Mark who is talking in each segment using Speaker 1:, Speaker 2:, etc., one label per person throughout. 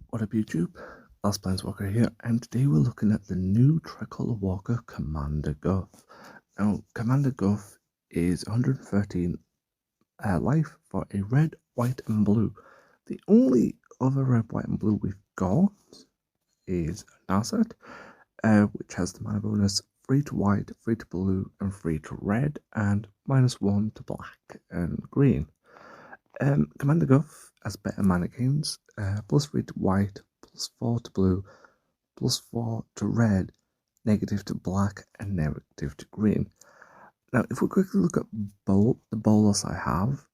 Speaker 1: What up YouTube? Last Planeswalker here, and today we're looking at the new tri-color walker Commander Guff. Now, Commander Guff is 113 life for a red, white, and blue. The only other red, white, and blue we've got is Narset, which has the mana bonus 3 to white, 3 to blue, and 3 to red, and -1 to black and green. Commander Guff has better mana gains, +3 to white, +4 to blue, +4 to red, negative to black, and negative to green. Now, if we quickly look at the bolus I have,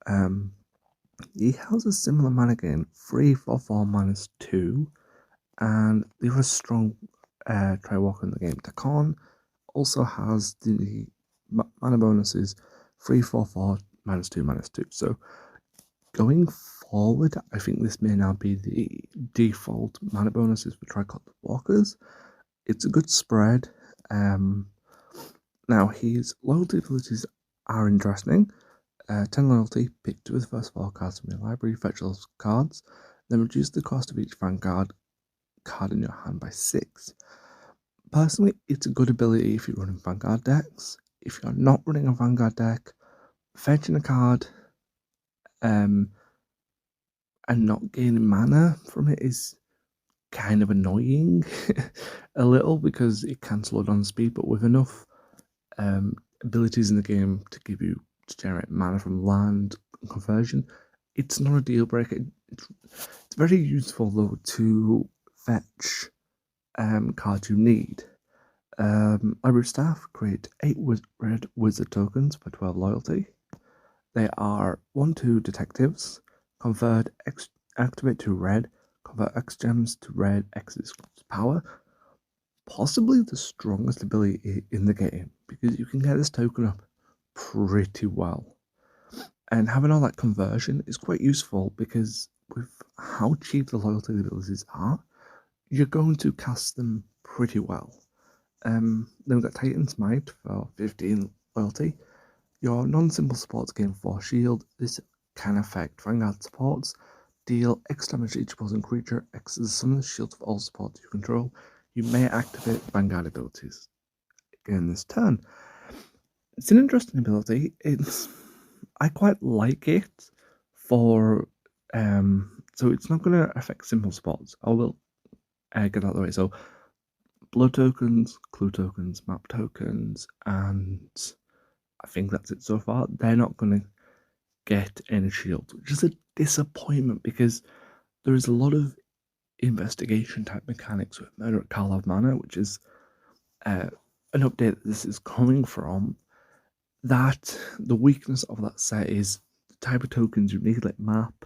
Speaker 1: he has a similar mana gain, 3 for 4 -2, and the other strong Tri-Walker in the game, Takon, also has the mana bonuses 3 for 4 -2 -2. So going forward, I think this may now be the default mana bonuses for tri-color walkers. It's a good spread. Now, his loyalty abilities are interesting. 10 loyalty, pick 2 of the first 4 cards from your library, fetch those cards, then reduce the cost of each Vanguard card in your hand by 6. Personally, it's a good ability if you're running Vanguard decks. If you're not running a Vanguard deck, fetching a card and not gaining mana from it is kind of annoying a little, because it can slow down speed, but with enough abilities in the game to generate mana from land and conversion, it's not a deal breaker. It's very useful though to fetch cards you need. Library staff create 8 red wizard tokens for 12 loyalty. They are 1/2 detectives, activate to red, convert X gems to red, X is power. Possibly the strongest ability in the game, because you can get this token up pretty well. And having all that conversion is quite useful, because with how cheap the loyalty abilities are, you're going to cast them pretty well. Then we've got Titan Smite for 15 loyalty. Your non-simple supports gain 4 shield. This can affect Vanguard supports. Deal X damage to each opposing creature. X is the sum of the shields of all supports you control. You may activate Vanguard abilities again this turn. It's an interesting ability. I quite like it for so it's not going to affect simple supports. I will get out of the way. So blood tokens, clue tokens, map tokens, and I think that's it so far. They're not going to get any shields, which is a disappointment, because there is a lot of investigation type mechanics with Murder at Karlov Manor, which is an update that this is coming from. That the weakness of that set is the type of tokens you need, like map,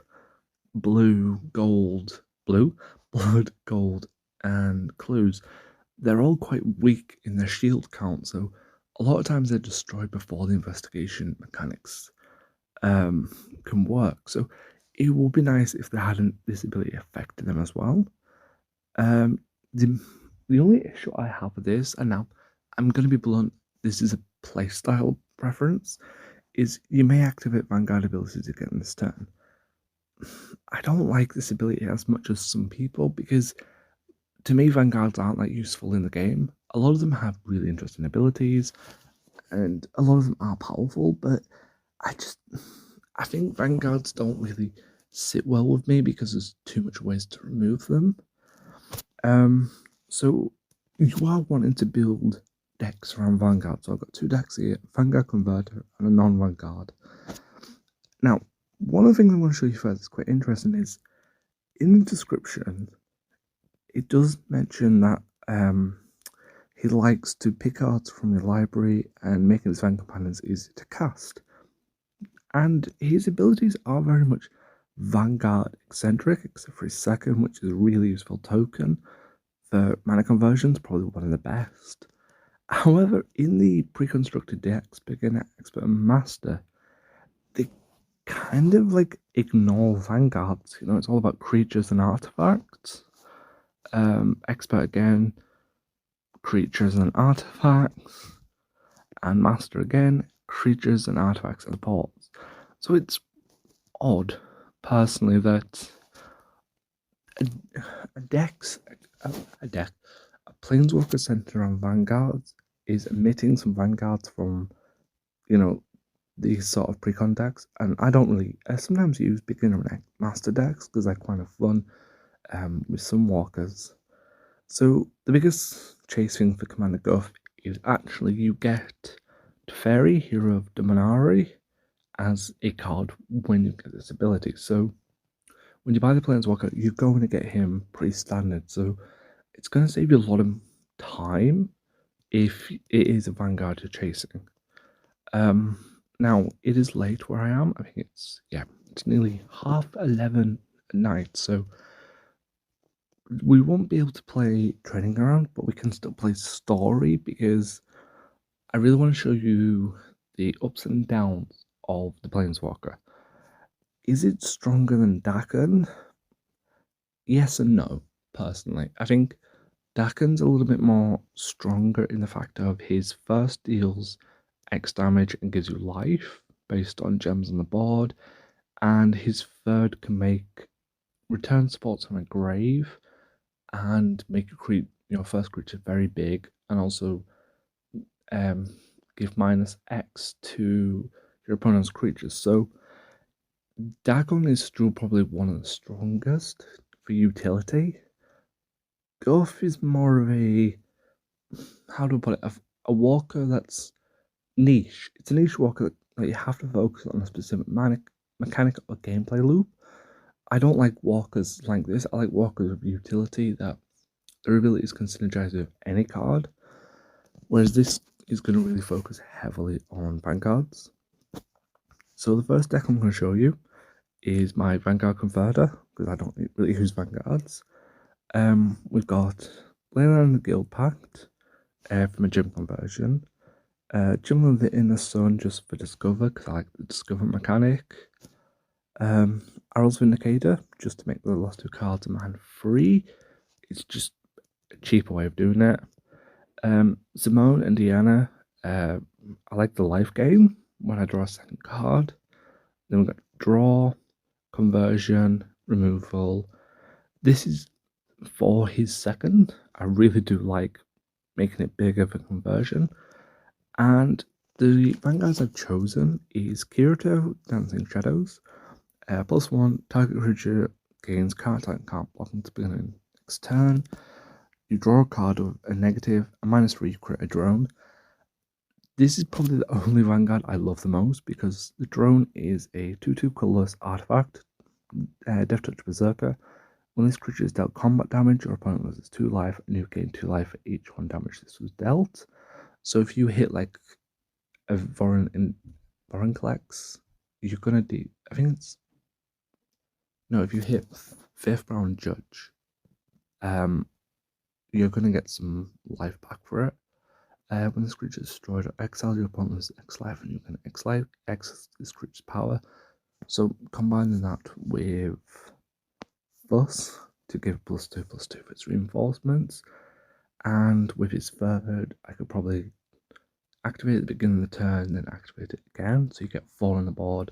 Speaker 1: blue, gold, blood, gold, and clues. They're all quite weak in their shield count, so a lot of times they're destroyed before the investigation mechanics can work. So it would be nice if they hadn't this ability affected them as well. The only issue I have with this, and now I'm going to be blunt, this is a playstyle preference, is you may activate Vanguard abilities again this turn. I don't like this ability as much as some people, because to me Vanguards aren't that useful in the game. A lot of them have really interesting abilities, and a lot of them are powerful, but I think Vanguards don't really sit well with me, because there's too much ways to remove them. So you are wanting to build decks around Vanguard. So I've got 2 decks here, Vanguard Converter and a non-Vanguard. Now, one of the things I want to show you first that's quite interesting is, in the description, it does mention that he likes to pick cards from the library and making his Vanguard companions easy to cast. And his abilities are very much Vanguard eccentric, except for his second, which is a really useful token for mana conversions, probably one of the best. However, in the pre-constructed decks, Beginner, Expert, and Master, they kind of like ignore Vanguards. You know, it's all about creatures and artifacts. Expert again, creatures and artifacts, and Master again, creatures and artifacts and supports. So it's odd, personally, that a deck's a deck, a planeswalker centered around vanguards is emitting some vanguards from, you know, these sort of pre-con decks, and I don't really. I sometimes use beginner and master decks because they're kind of fun, with some walkers. So the biggest chase thing for Commander Guff is actually you get Teferi, Hero of Dominari, as a card when you get this ability. So when you buy the Planeswalker, you're going to get him pretty standard. So it's going to save you a lot of time if it is a Vanguard you're chasing. Now it is late where I am. I think it's nearly 11:30 at night. So we won't be able to play Training Ground, but we can still play Story because I really want to show you the ups and downs of the Planeswalker. Is it stronger than Daken? Yes and no, personally. I think Daken's a little bit more stronger in the fact of his first deals X damage and gives you life based on gems on the board, and his third can make return spots on a grave and make your first creature very big, and also give -X to your opponent's creatures. So Dagon is still probably one of the strongest for utility. Guff is more of a, how do I put it, a walker that's niche. It's a niche walker that you have to focus on a specific mechanic or gameplay loop. I don't like walkers like this. I like walkers of utility that their abilities can synergize with any card, whereas this is going to really focus heavily on vanguards. So the first deck I'm going to show you is my Vanguard Converter, because I don't really use vanguards. We've got Leyland the Guild Pact from a gym conversion. Gym of the Inner Sun just for Discover, because I like the Discover mechanic. Arrow's Vindicator, just to make the last two cards a man free. It's just a cheaper way of doing it. Simone and Deanna, I like the life gain when I draw a second card. Then we've got draw, conversion, removal. This is for his second. I really do like making it bigger for conversion. And the vanguards I've chosen is Kirito, Dancing Shadows. +1, target creature gains card type and can't block until the beginning next turn. You draw a card of a negative, a -3, you create a drone. This is probably the only Vanguard I love the most because the drone is a 2/2 colorless artifact, Death Touch Berserker. When this creature is dealt combat damage, your opponent loses 2 life and you gain 2 life for each 1 damage this was dealt. So if you hit like a Vorinclex, you're gonna do, I think it's, no, if you hit 5th round Judge, you're gonna get some life back for it. When this creature is destroyed or exiled, your opponent loses X life and you can X this creature's power. So combining that with Fuss to give +2/+2 for its reinforcements, and with its third, I could probably activate at the beginning of the turn, then activate it again, so you get 4 on the board,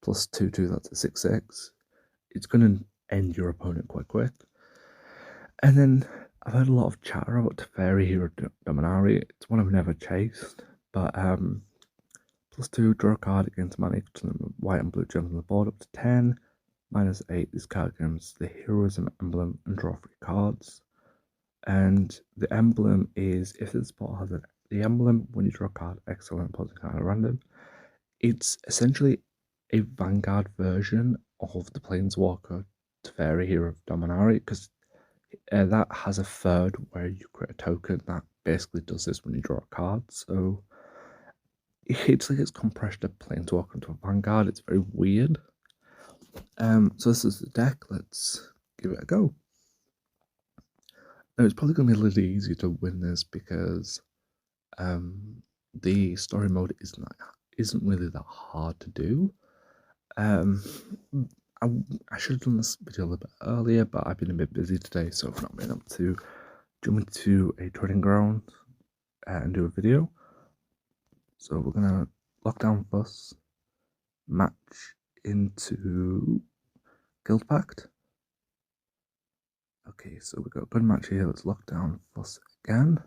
Speaker 1: +2/2, that's a 6/6. It's going to end your opponent quite quick. And then I've heard a lot of chatter about Teferi Hero Dominari. It's one I've never chased, but +2, draw a card against mana to white and blue gems on the board up to 10. -8, this card gains the heroism emblem and draw 3 cards. And the emblem is, if the spot has the emblem, when you draw a card, excellent, put the card at random. It's essentially a Vanguard version of the Planeswalker Teferi Hero of Dominari, because that has a third where you create a token that basically does this when you draw a card. So it's like it's compressed a Planeswalker into a Vanguard. It's very weird. So this is the deck. Let's give it a go. Now it's probably going to be a little easier to win this because the story mode isn't really that hard to do. I should have done this video a little bit earlier, but I've been a bit busy today, so I've not been able to jump into a training ground and do a video. So we're gonna lock down Fuss, match into Guild Pact. Okay, so we've got a good match here. Let's lock down Fuss again.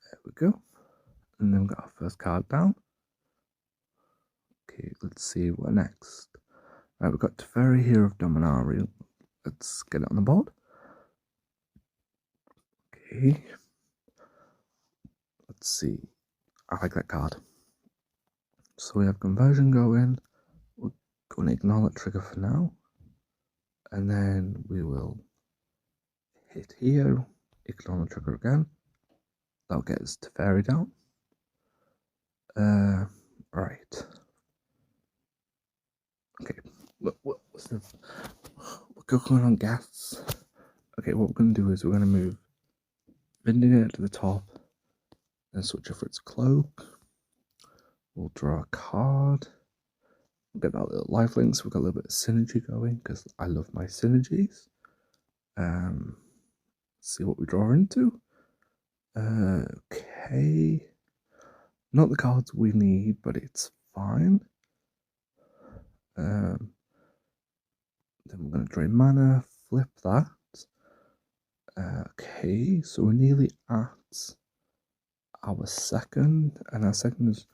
Speaker 1: There we go. And then we've got our first card down. Okay, let's see what next. Right, we've got Teferi here of Dominaria. Let's get it on the board. Okay. Let's see. I like that card. So we have conversion going. We're going to ignore that trigger for now. And then we will hit here, ignore the trigger again. That'll get us Teferi down. Right. Okay. What's the... We're going on gas. Okay, what we're going to do is we're going to move Vindicator to the top and switch over its cloak. We'll draw a card. We'll get that little lifelink, so we've got a little bit of synergy going because I love my synergies. See what we draw into. Okay. Not the cards we need, but it's fine. Then we're going to drain mana, flip that. Okay, so we're nearly at our second, and our second is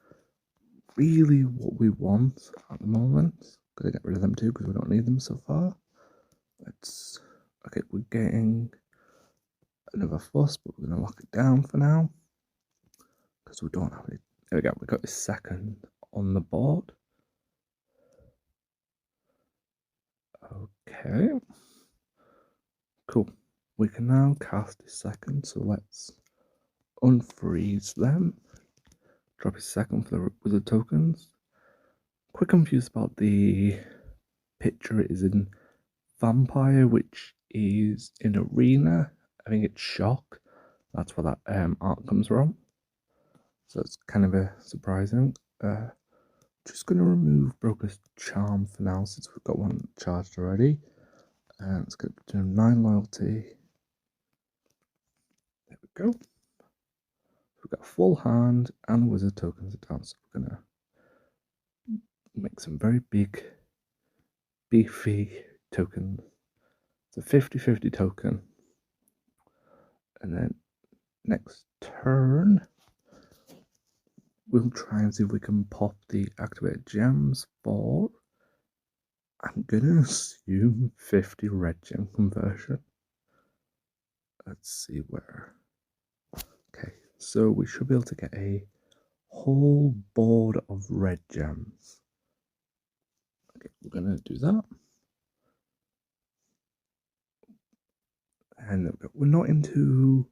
Speaker 1: really what we want at the moment. Gonna get rid of them too because we don't need them so far. Okay, we're getting another fuss, but we're gonna lock it down for now because we don't have it. There we go. We got the second on the board. Okay, cool. We can now cast a second, so let's unfreeze them. Drop a second for the wizard tokens. Quite confused about the picture. It is in Vampire, which is in Arena. I think it's Shock. That's where that art comes from. So it's kind of a surprising. Just going to remove Broker's Charm for now since we've got one charged already. And let's get to 9 loyalty. There we go. We've got a full hand and wizard tokens at down, so we're going to make some very big, beefy tokens. It's a 50-50 token. And then next turn, we'll try and see if we can pop the activated gems for, I'm going to assume 50 red gem conversion. Let's see where. Okay, so we should be able to get a whole board of red gems. Okay, we're going to do that. And we're not into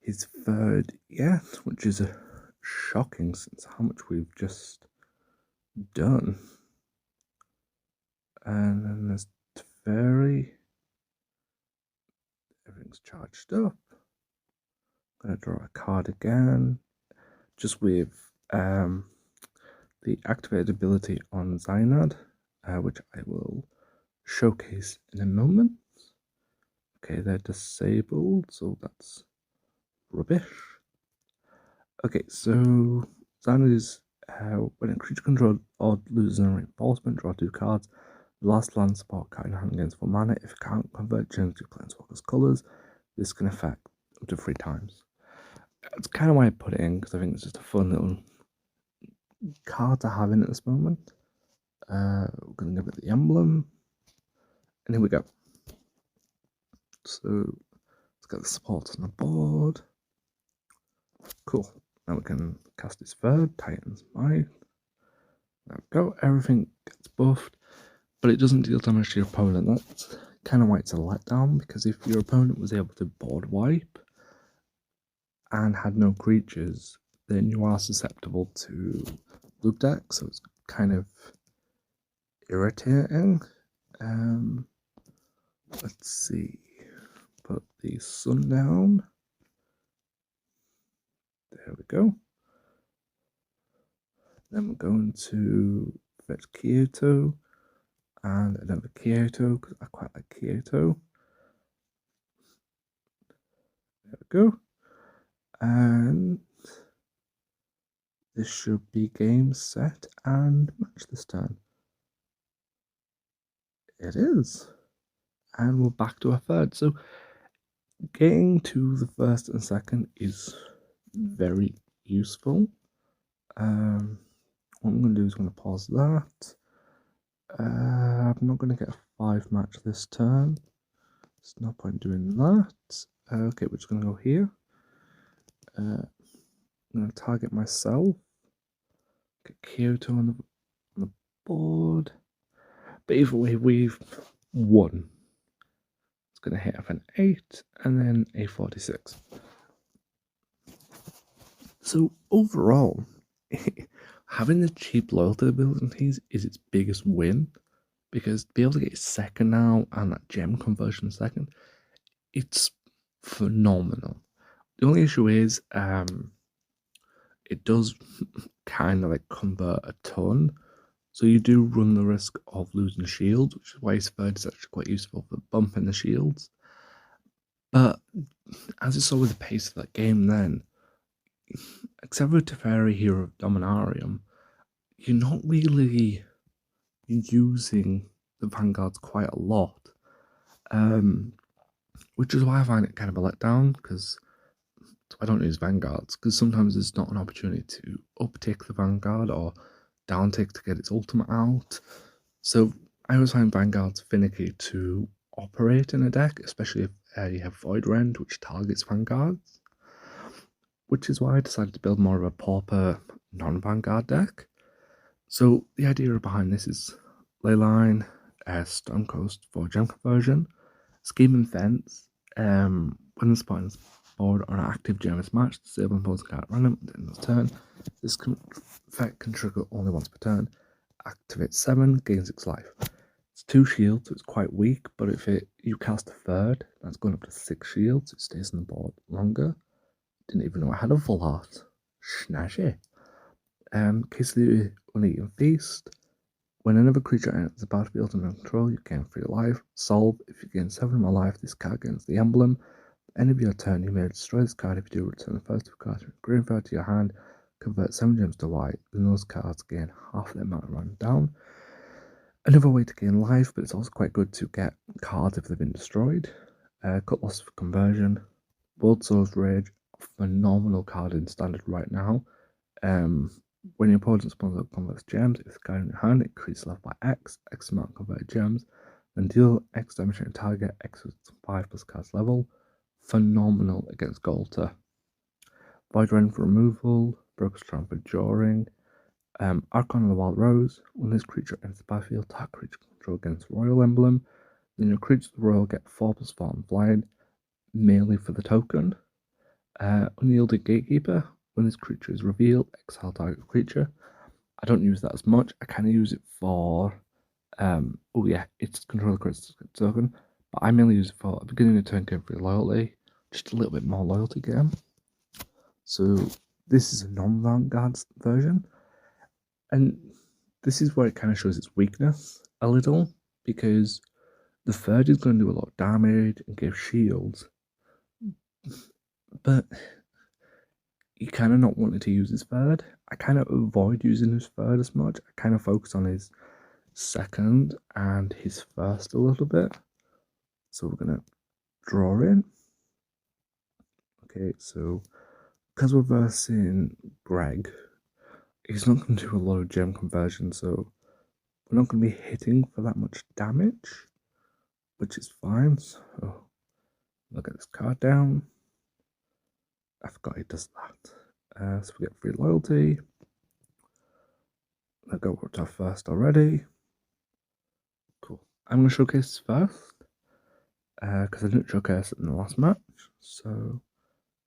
Speaker 1: his third yet, which is shocking since how much we've just done. And then there's Teferi. Everything's charged up. I'm going to draw a card again, just with the activated ability on Zynad, which I will showcase in a moment. Okay, they're disabled, so that's rubbish. Okay, so Zynad is when a creature controlled or loses a reinforcement, draw 2 cards. The last land support card in your hand gains 4 mana. If it can't convert gems to Planeswalker's colours, this can affect up to 3 times. That's kind of why I put it in, because I think it's just a fun little card to have in at this moment. We're going to give it the emblem. And here we go. So let's get the supports on the board. Cool. Now we can cast his third, Titan's Might. There we go. Everything gets buffed, but it doesn't deal damage to your opponent. That's kind of why it's a letdown, because if your opponent was able to board wipe and had no creatures, then you are susceptible to loop deck, so it's kind of irritating. Let's see. Put the sun down. There we go. Then we're going to fetch Kyoto and another Kyoto because I quite like Kyoto. There we go. And this should be game, set, and match this turn. It is. and we're back to our third. So getting to the first and second is very useful. What I'm going to do is I'm going to pause that. I'm not going to get a 5 match this turn. There's no point doing that. Okay, we're just going to go here. I'm going to target myself. Get Kyoto on the board. But either way, we've won. It's going to hit up an 8 and then a 46. So overall, having the cheap loyalty abilities is its biggest win, because to be able to get second now and that gem conversion second, it's phenomenal. The only issue is it does kind of like convert a ton, so you do run the risk of losing shields, which is why his third is actually quite useful for bumping the shields. But as you saw with the pace of that game then, except for Teferi Hero of Dominarium, you're not really using the Vanguards quite a lot. Which is why I find it kind of a letdown, because I don't use Vanguards, because sometimes there's not an opportunity to uptick the Vanguard or downtick to get its ultimate out. So I always find Vanguards finicky to operate in a deck, especially if you have Void Rend, which targets Vanguards. Which is why I decided to build more of a pauper non-Vanguard deck. So the idea behind this is Leyline, Stone Coast for gem conversion, Scheme and Fence. When the opponent's board or an active gem is matched, disable and pose a card at random at the end of the turn. This effect can trigger only once per turn. Activate 7, gain 6 life. It's 2 shields, so it's quite weak, but if you cast a third, that's going up to 6 shields, so it stays on the board longer. Didn't even know I had a full heart. Snazzy. Case of the Uneaten Feast. When another creature enters the battlefield under control, you gain 3 life. Solve. If you gain 7 more life, this card gains the emblem. At the end of your turn, you may destroy this card. If you do, return the first 2 cards from your graveyard to your hand. Convert 7 gems to white. Then those cards gain half the amount run down. Another way to gain life, but it's also quite good to get cards if they've been destroyed. Cut loss for conversion. World Soul's Rage. Phenomenal card in standard right now. When your opponent's opponent converts gems, if the card in your hand increases life by X amount of converted gems, then deal X damage to your target, X with 5 plus card's level. Phenomenal against Golter. Void Rend for removal, Broker's Charm for drawing. Archon of the Wild Rose. When this creature enters the battlefield, target creature control against Royal Emblem. Then your creatures of the Royal get 4 plus 4 on flying, merely for the token. Unyielding Gatekeeper. When this creature is revealed, exile target creature. I don't use that as much. I kind of use it for, oh yeah, it's control the critical token, but I mainly use it for a beginning of turn game free loyalty, just a little bit more loyalty game. So this is a non-Vanguard version, and this is where it kind of shows its weakness a little, because the third is going to do a lot of damage and give shields, but you kind of not wanting to use his third. I kind of avoid using his third as much. I kind of focus on his second and his first a little bit. So we're going to draw in. Okay, so because we're versing Greg, he's not going to do a lot of gem conversion, so we're not going to be hitting for that much damage, which is fine. So look at this card down. I forgot he does that. So we get free loyalty. I'll go to our first already. Cool. I'm going to showcase this first, because I didn't showcase it in the last match. So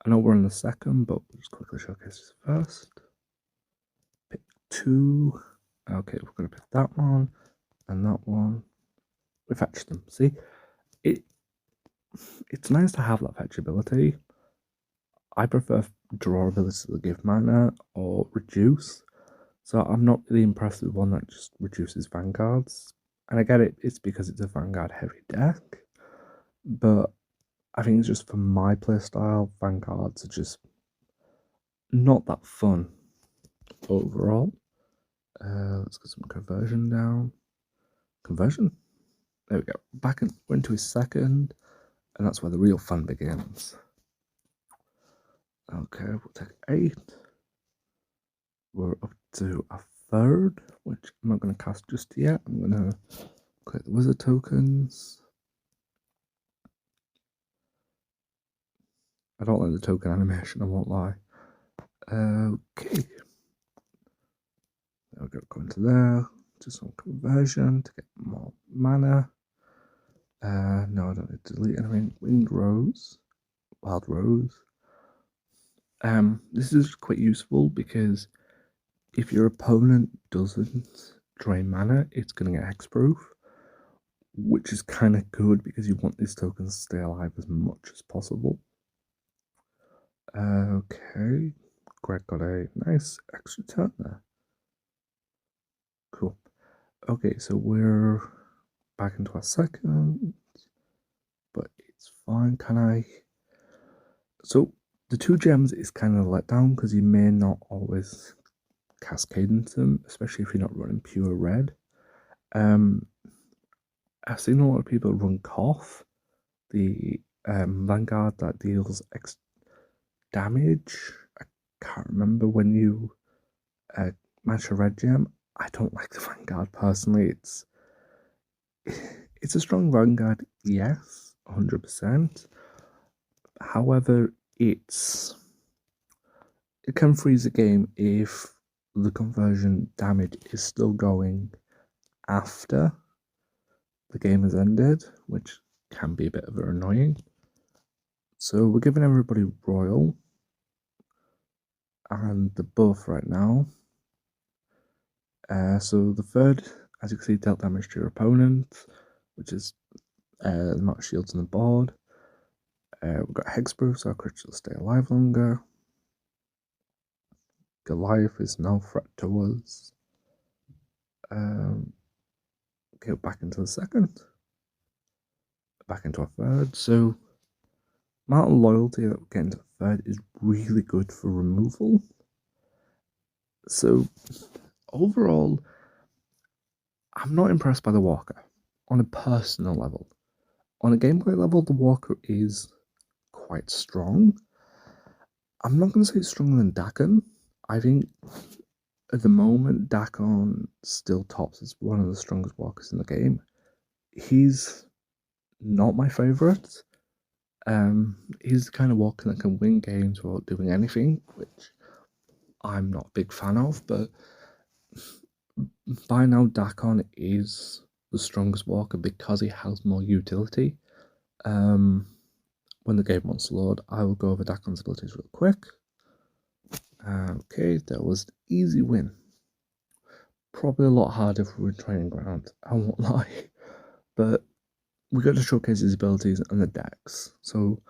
Speaker 1: I know we're in the second, but we'll just quickly showcase this first. Pick 2. Okay, we're going to pick that one and that one. We fetch them. See, it's nice to have that fetch ability. I prefer draw abilities that give mana or reduce. So I'm not really impressed with one that just reduces Vanguards. And I get it, it's because it's a Vanguard heavy deck. But I think it's just for my playstyle, Vanguards are just not that fun overall. Let's get some conversion down. Conversion. There we go. We're into his second, and that's where the real fun begins. Okay, we'll take 8. We're up to a third, which I'm not going to cast just yet. I'm going to click the wizard tokens. I don't like the token animation, I won't lie. Okay. There we go, go into there. Do some conversion to get more mana. No, I don't need to delete anything. Winged Rose. Wild Rose. This is quite useful because if your opponent doesn't drain mana, it's going to get hexproof, which is kind of good because you want these tokens to stay alive as much as possible. Okay, Greg got a nice extra turn there. Cool. Okay, so we're back into our second, but it's fine. Can I? So the 2 gems is kind of a letdown because you may not always cascade into them, especially if you're not running pure red. I've seen a lot of people run Cough, the Vanguard that deals X damage. I can't remember when you match a red gem. I don't like the Vanguard personally. It's a strong Vanguard, yes, 100%. However, it can freeze the game if the conversion damage is still going after the game has ended, which can be a bit of annoying. So we're giving everybody Royal and the buff right now. So the third, as you can see, dealt damage to your opponent, which is the amount of shields on the board. We've got Hexproof, so our creatures will stay alive longer. Goliath is no threat to us. Go back into the second. Back into our third. So amount of loyalty that we get into the third is really good for removal. So overall, I'm not impressed by the Walker on a personal level. On a gameplay level, the Walker is quite strong. I'm not going to say it's stronger than Dagon. I think at the moment, Dagon still tops as one of the strongest Walkers in the game. He's not my favourite. He's the kind of Walker that can win games without doing anything, which I'm not a big fan of, but by now Dagon is the strongest Walker because he has more utility. When the game wants to load, I will go over Dagon's abilities real quick. Okay, that was an easy win. Probably a lot harder if we were in training ground, I won't lie. But we got to showcase his abilities and the decks. So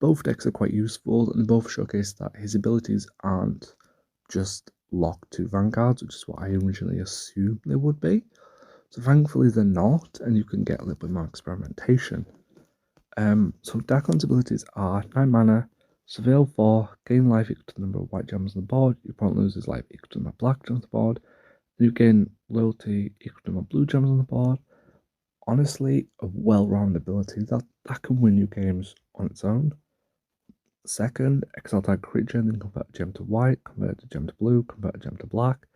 Speaker 1: both decks are quite useful and both showcase that his abilities aren't just locked to Vanguards, which is what I originally assumed they would be. So thankfully they're not, and you can get a little bit more experimentation. So Dagon's abilities are 9 mana, Surveil 4, gain life equal to the number of white gems on the board, your opponent loses life equal to the number of black gems on the board, you gain loyalty equal to the number of blue gems on the board. Honestly, a well-rounded ability that can win you games on its own. Second, exile target creature, then convert a gem to white, convert a gem to blue, convert a gem to black.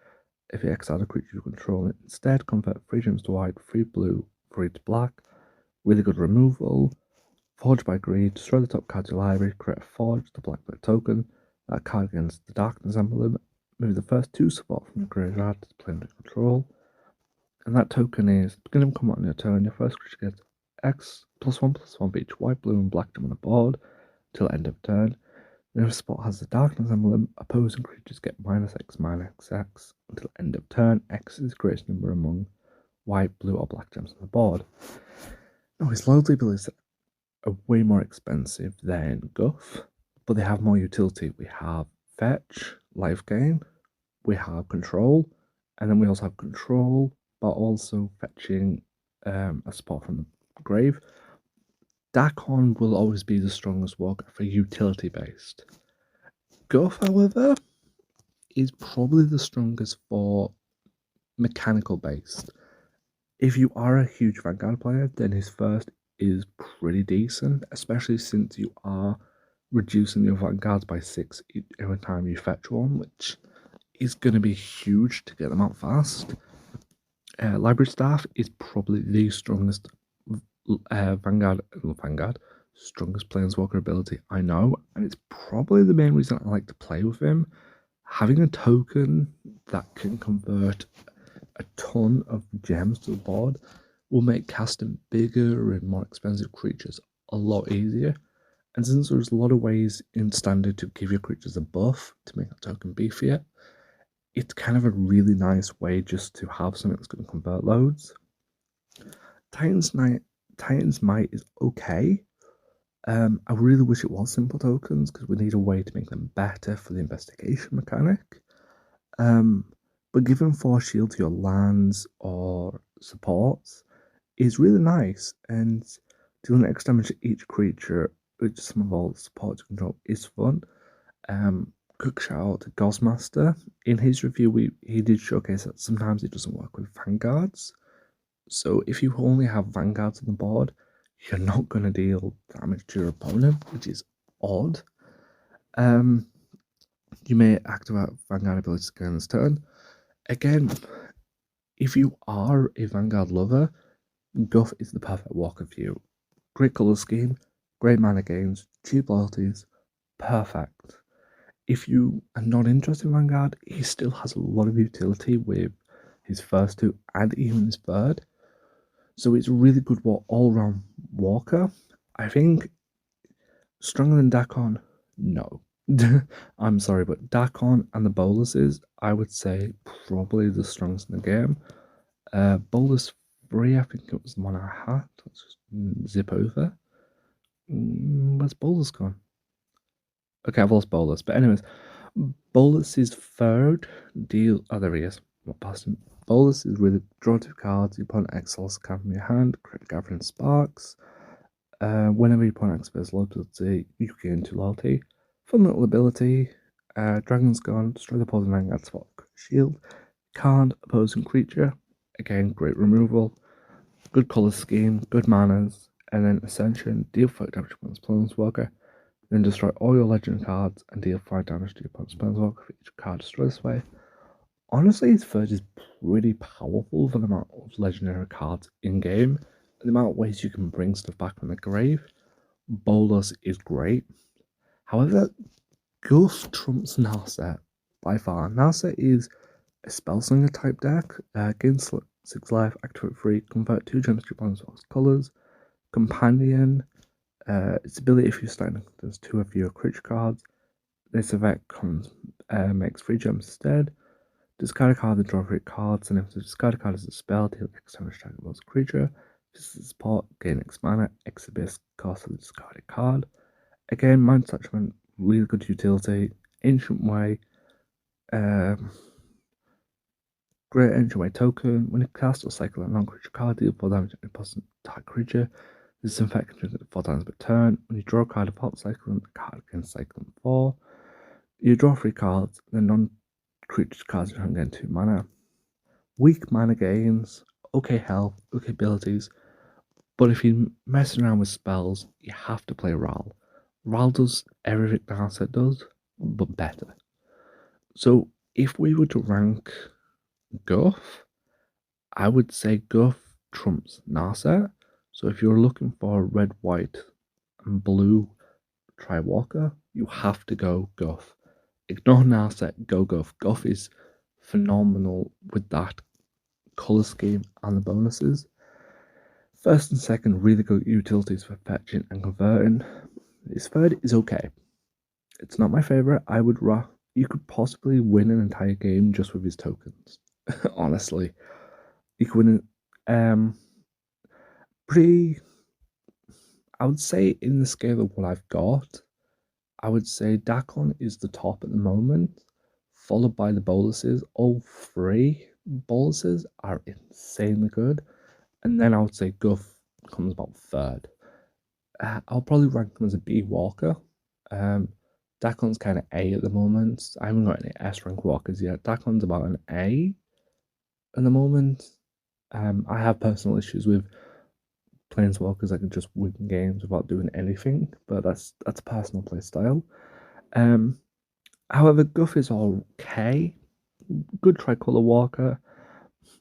Speaker 1: If you exile a creature you control instead, convert 3 gems to white, 3 blue, 3 to black. Really good removal. Forge by Greed, destroy the top card of your library, create a Forge, the black token. That card against the Darkness Emblem. Move the first 2 support from your graveyard to play under control. And that token is, beginning of combat on your turn, your first creature gets X +1/+1 for each white, blue, and black gem on the board till end of turn. And if a spot has the Darkness Emblem, opposing creatures get -X/-X until end of turn. X is the greatest number among white, blue, or black gems on the board. Now, his loyalty abilities are way more expensive than Guff, but they have more utility. We have Fetch, Life Gain, we have Control, and then we also have Control, but also fetching a spot from the grave. Dagon will always be the strongest Walker for utility based. Guff, however, is probably the strongest for mechanical based. If you are a huge Vanguard player, then his first is pretty decent, especially since you are reducing your Vanguards by 6 every time you fetch one, which is going to be huge to get them out fast. Library Staff is probably the strongest strongest Planeswalker ability I know, and it's probably the main reason I like to play with him. Having a token that can convert a ton of gems to the board will make casting bigger and more expensive creatures a lot easier. And since there's a lot of ways in Standard to give your creatures a buff to make that token beefier, it's kind of a really nice way just to have something that's going to convert loads. Titan's Might is okay. I really wish it was simple tokens because we need a way to make them better for the investigation mechanic. But giving 4 shield to your lands or supports is really nice, and dealing extra damage to each creature with some of all the supports you control is fun. Quick shout out to Gosmaster. In his review, he did showcase that sometimes it doesn't work with Vanguards. So if you only have Vanguards on the board, you're not going to deal damage to your opponent, which is odd. You may activate Vanguard abilities again this turn. Again, if you are a Vanguard lover, Guff is the perfect walker for you. Great colour scheme, great mana gains, cheap loyalties, perfect. If you are not interested in Vanguard, he still has a lot of utility with his first 2 and even his third. So it's a really good all-round walker. I think stronger than Dakon? No. I'm sorry, but Dakon and the Boluses, I would say probably the strongest in the game. Bolus 3, I think it was the one I had. Let's just zip over. Where's Bolus gone? Okay, I've lost Bolus. But anyways, Bolus's third deal... Oh, there he is. Not past him. Bolus is really draw 2 cards. Your opponent exiles a card from your hand. Create Gathering Sparks. Whenever your opponent activates loyalty, you gain 2 loyalty. Fun little ability. Dragon's Gone. Destroy the opposing Vanguard spot. Shield. Card. Opposing creature. Again, great removal. Good colour scheme. Good manners. And then Ascension. Deal 5 damage to opponent's Planeswalker. Then destroy all your legend cards and deal 5 damage to your opponent's Planeswalker for each card destroyed this way. Honestly, his third is pretty powerful for the amount of legendary cards in game and the amount of ways you can bring stuff back from the grave. Bolus is great. However, Guff trumps Narset by far. Narset is a Spellslinger type deck. Gain 6 life, activate 3, convert 2 gems to your opponent's colours. Companion. Its ability, if you're starting, there's 2 of your creature cards. This effect makes 3 gems instead. Discard a card and draw 3 cards, and if the discard a card is a spell, deal X damage to the creature. If this is a support, gain X mana, X abyss, cost of the discarded card. Again, Mind Attachment, really good utility. Ancient Way, great Ancient Way token. When you cast or cycle a non-creature card, deal 4 damage to an opposite type creature. This effect can trigger 4 times per turn. When you draw a card of hot cycling, the card can cycle 4. You draw 3 cards, then non-creature cards can gain 2 mana. Weak mana gains, okay health, okay abilities, but if you're messing around with spells, you have to play Ral. Ral does everything Narset does, but better. So if we were to rank Guff, I would say Guff trumps Narset. So if you're looking for red, white, and blue Tri-Walker, you have to go Guff. Ignore Narset, go Guff. Guff is phenomenal with that colour scheme and the bonuses. First and second, really good utilities for fetching and converting. His third is okay. It's not my favourite. You could possibly win an entire game just with his tokens. Honestly. You could win I would say in the scale of what I've got, I would say Dakon is the top at the moment, followed by the boluses. All 3 boluses are insanely good. And then I would say Guff comes about 3rd. I'll probably rank him as a B walker. Dakon's kind of A at the moment. I haven't got any S rank walkers yet. Dakon's about an A at the moment. I have personal issues with planeswalkers that can just win games without doing anything, but that's a personal play style. Um, However, Guff is okay. Good tri-color walker.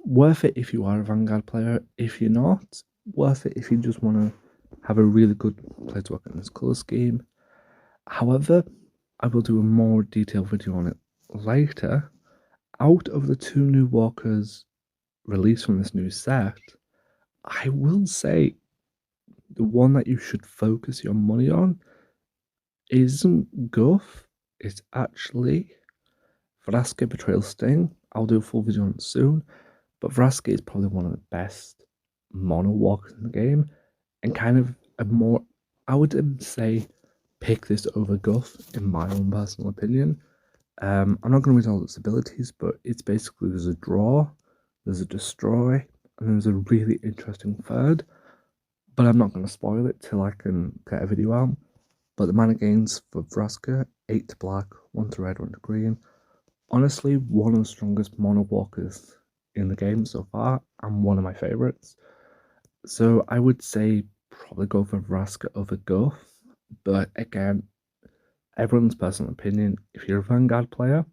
Speaker 1: Worth it if you are a Vanguard player. If you're not, worth it if you just want to have a really good planeswalker in this color scheme. However, I will do a more detailed video on it later. Out of the two new walkers released from this new set, I will say the one that you should focus your money on isn't Guff, it's actually Vraska Betrayal Sting. I'll do a full video on it soon, but Vraska is probably one of the best mono walkers in the game, and kind of a more, I would say, pick this over Guff in my own personal opinion. I'm not going to read all its abilities, but it's basically there's a draw, there's a destroy, and there's a really interesting third. But I'm not going to spoil it till I can get a video out. But the mana gains for Vraska, 8 to black, 1 to red, 1 to green. Honestly, one of the strongest mono walkers in the game so far, and one of my favourites. So I would say probably go for Vraska over Guff. But again, everyone's personal opinion. If you're a Vanguard player,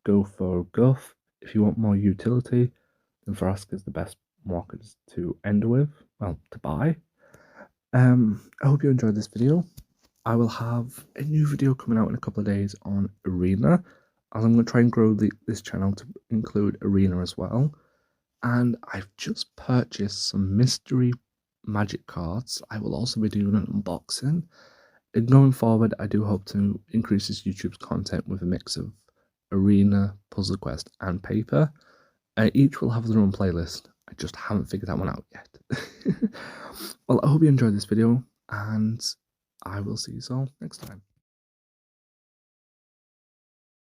Speaker 1: go for Guff. If you want more utility, then Vraska is the best walkers to end with, well, to buy. I hope you enjoyed this video. I will have a new video coming out in a couple of days on Arena, as I'm going to try and grow this channel to include Arena as well. And I've just purchased some mystery magic cards. I will also be doing an unboxing. And going forward, I do hope to increase this YouTube's content with a mix of Arena, Puzzle Quest, and Paper. Each will have their own playlist. I just haven't figured that one out yet. Well, I hope you enjoyed this video, and I will see you all next time.